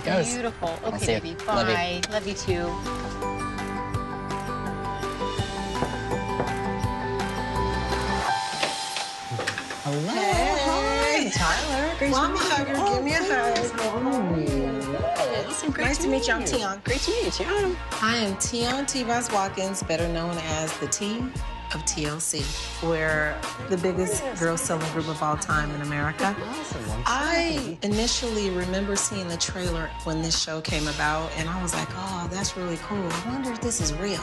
it goes. Beautiful. I'll Okay, see you. baby. Love you. Bye. Love you too. Hello. Hey. Hi, Tyler. Great Mama to meet hugger, you. give me a hug. Nice to meet you. I'm Tionne. Great to meet you, Tionne. I am Tionne T-Boz Watkins, better known as the T of TLC. We're the biggest girl selling group of all time in America. Awesome. I initially remember seeing the trailer when this show came about, and I was like, oh, that's really cool. I wonder if this is real.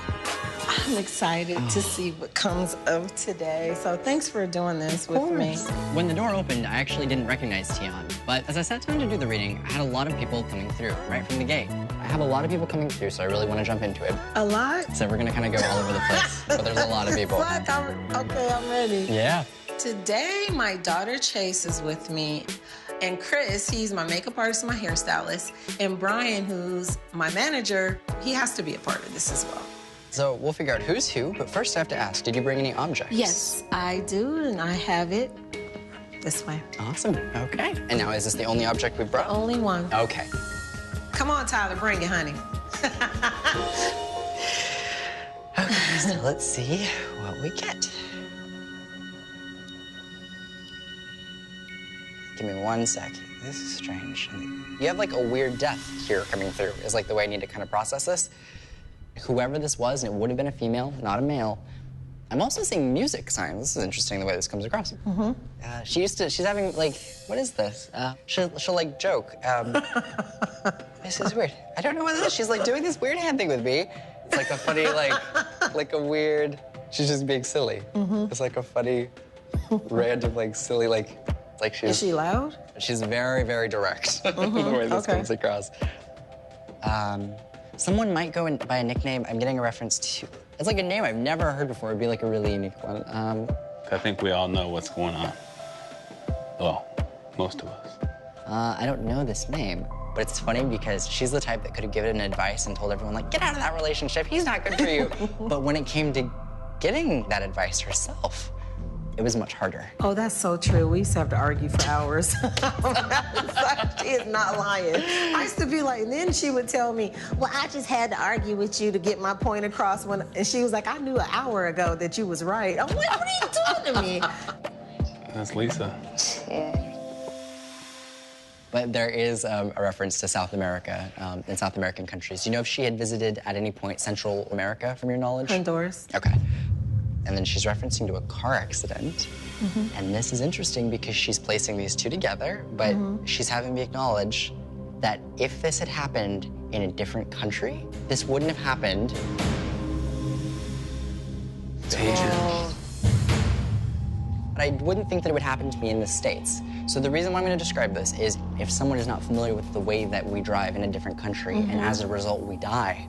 I'm excited to see what comes of today. So thanks for doing this with me. When the door opened, I actually didn't recognize Tionne. But as I sat down to do the reading, I had a lot of people coming through right from the gate. I have a lot of people coming through, so I really want to jump into it. A lot? So we're gonna kind of go all over the place, but there's a lot of people. Okay, I'm ready. Yeah. Today, my daughter Chase is with me, and Chris, he's my makeup artist, my hairstylist, and Brian, who's my manager, he has to be a part of this as well. So we'll figure out who's who, but first I have to ask, did you bring any objects? Yes, I do, and I have it this way. Awesome, okay. And now, is this the only object we brought? Only one. Okay. Come on, Tyler, bring it, honey. Okay, so let's see what we get. Give me 1 sec. This is strange. You have like a weird death here coming through, is like the way I need to kind of process this. Whoever this was, and it would have been a female, not a male. I'm also seeing music signs. This is interesting the way this comes across. Mm-hmm. She's having like, what is this? She'll like joke. This is weird. I don't know what it is. She's like doing this weird hand thing with me. It's like a funny, like a weird, she's just being silly. Mm-hmm. It's like a funny, random, like silly, like she's. Is she loud? She's very, very direct the way this comes across. Someone might go by a nickname. I'm getting a reference to, it's like a name I've never heard before. It'd be like a really unique one. I think we all know what's going on. Well, most of us. I don't know this name, but it's funny because she's the type that could have given advice and told everyone, like, get out of that relationship. He's not good for you. But when it came to getting that advice herself, it was much harder. Oh, that's so true. We used to have to argue for hours. She is not lying. I used to be like, and then she would tell me, well, I just had to argue with you to get my point across. And she was like, I knew an hour ago that you was right. I'm like, what are you doing to me? That's Lisa. But there is a reference to South America and South American countries. Do you know if she had visited at any point Central America, from your knowledge? Honduras. Okay. And then she's referencing to a car accident. Mm-hmm. And this is interesting because she's placing these two together, but she's having me acknowledge that if this had happened in a different country, this wouldn't have happened. Dangerous. But I wouldn't think that it would happen to me in the States. So the reason why I'm going to describe this is if someone is not familiar with the way that we drive in a different country, and as a result we die,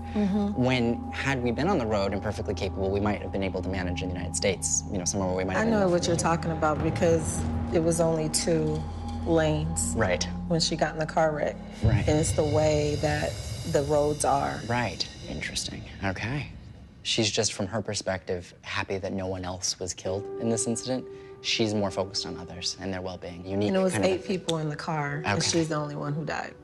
had we been on the road and perfectly capable, we might have been able to manage in the United States, you know, somewhere where we might have been. I know what you're talking about because it was only 2 lanes. Right. When she got in the car wreck. Right. And it's the way that the roads are. Right. Interesting. Okay. She's just, from her perspective, happy that no one else was killed in this incident. She's more focused on others and their well-being. Unique. And it was kind of 8 people in the car, Okay. and she's the only one who died.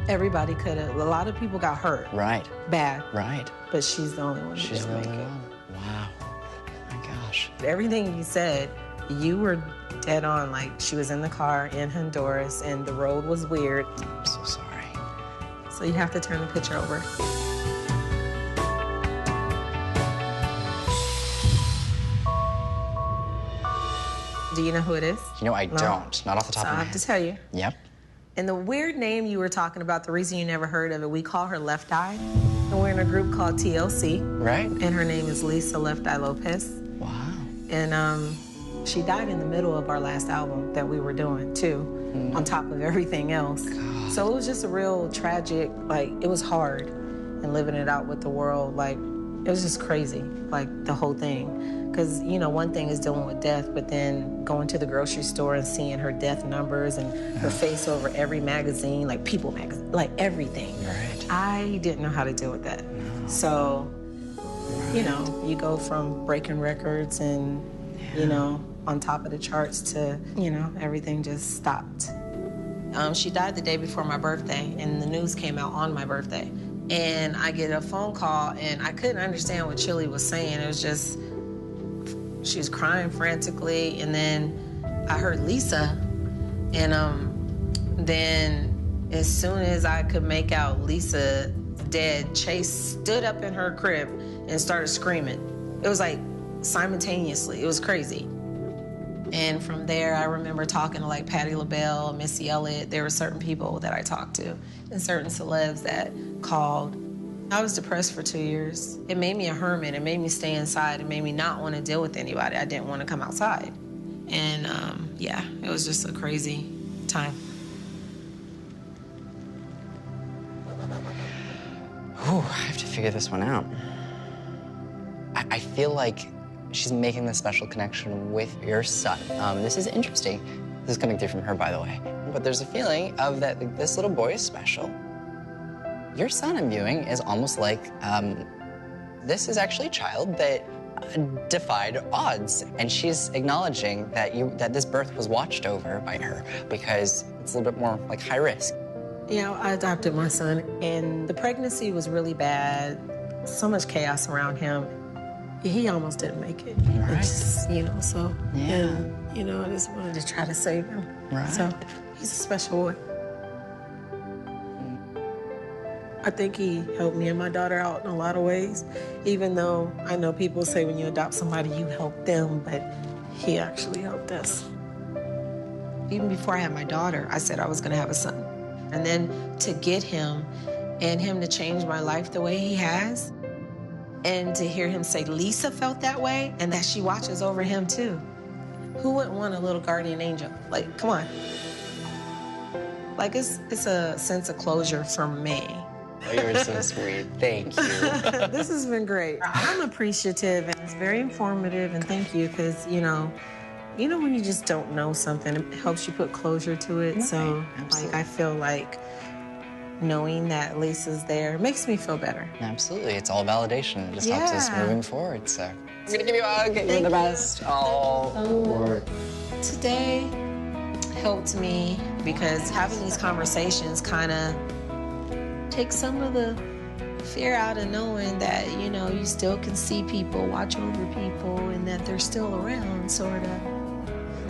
Everybody could have. A lot of people got hurt. Right. Bad. Right. But she's the only one who She's didn't the make only it. one. Wow. Oh my gosh. Everything you said, you were dead on. Like, she was in the car in Honduras, and the road was weird. I'm so sorry. So you have to turn the picture over. Do you know who it is? You know, I don't. Not off the top So of I my have head. to tell you. Yep. And the weird name you were talking about, the reason you never heard of it, we call her Left Eye. And we're in a group called TLC. Right. And her name is Lisa Left Eye Lopes. Wow. And she died in the middle of our last album that we were doing, too, on top of everything else. God. So it was just a real tragic, like, it was hard. And living it out with the world, like, it was just crazy, like, the whole thing. Because, you know, one thing is dealing with death, but then going to the grocery store and seeing her death numbers and her face over every magazine, like People magazine, like everything. Right. I didn't know how to deal with that. No. So, you know, you go from breaking records and, you know, on top of the charts to, you know, everything just stopped. She died the day before my birthday, and the news came out on my birthday. And I get a phone call, and I couldn't understand what Chili was saying. It was just, she was crying frantically, and then I heard Lisa, and then as soon as I could make out Lisa dead, Chase stood up in her crib and started screaming. It was like simultaneously. It was crazy. And from there, I remember talking to like Patti LaBelle, Missy Elliott. There were certain people that I talked to and certain celebs that called. I was depressed for 2 years. It made me a hermit. It made me stay inside. It made me not want to deal with anybody. I didn't want to come outside. And yeah, it was just a crazy time. Ooh, I have to figure this one out. I feel like she's making this special connection with your son. This is interesting. This is coming through from her, by the way. But there's a feeling of that like, this little boy is special. Your son, I'm viewing, is almost like this is actually a child that defied odds, and she's acknowledging that this birth was watched over by her because it's a little bit more like high risk. Yeah, I adopted my son, and the pregnancy was really bad. So much chaos around him. He almost didn't make it. Right. It's just, you know, so, Yeah. and, you know, I just wanted to try to save him. Right. So, he's a special boy. I think he helped me and my daughter out in a lot of ways, even though I know people say when you adopt somebody, you help them, but he actually helped us. Even before I had my daughter, I said I was gonna have a son. And then to get him and him to change my life the way he has, and to hear him say Lisa felt that way and that she watches over him too. Who wouldn't want a little guardian angel? Like, come on. Like, it's a sense of closure for me. Oh, you're so sweet. Thank you. This has been great. I'm appreciative, and it's very informative, and thank you, because, you know when you just don't know something, it helps you put closure to it. Right, So, absolutely. like, I feel like knowing that Lisa's there makes me feel better. Absolutely. It's all validation. It just helps us Yeah. moving forward. So I'm gonna give you a hug. You're Thank the you. best. Oh. Today helped me because having these conversations kind of takes some of the fear out of knowing that, you know, you still can see people, watch over people, and that they're still around, sort of.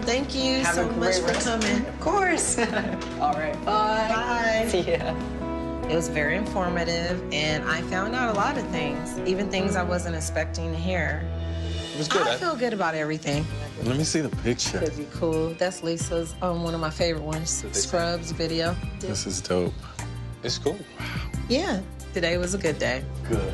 Thank you Have so a much great for rest. coming. Of course. All right. Bye. Bye. See ya. It was very informative, and I found out a lot of things, even things I wasn't expecting to hear. It was good. I feel good about everything. Let me see the picture. Could be cool. That's Lisa's, one of my favorite ones, Scrubs video. This is dope. It's cool. Yeah, today was a good day. Good.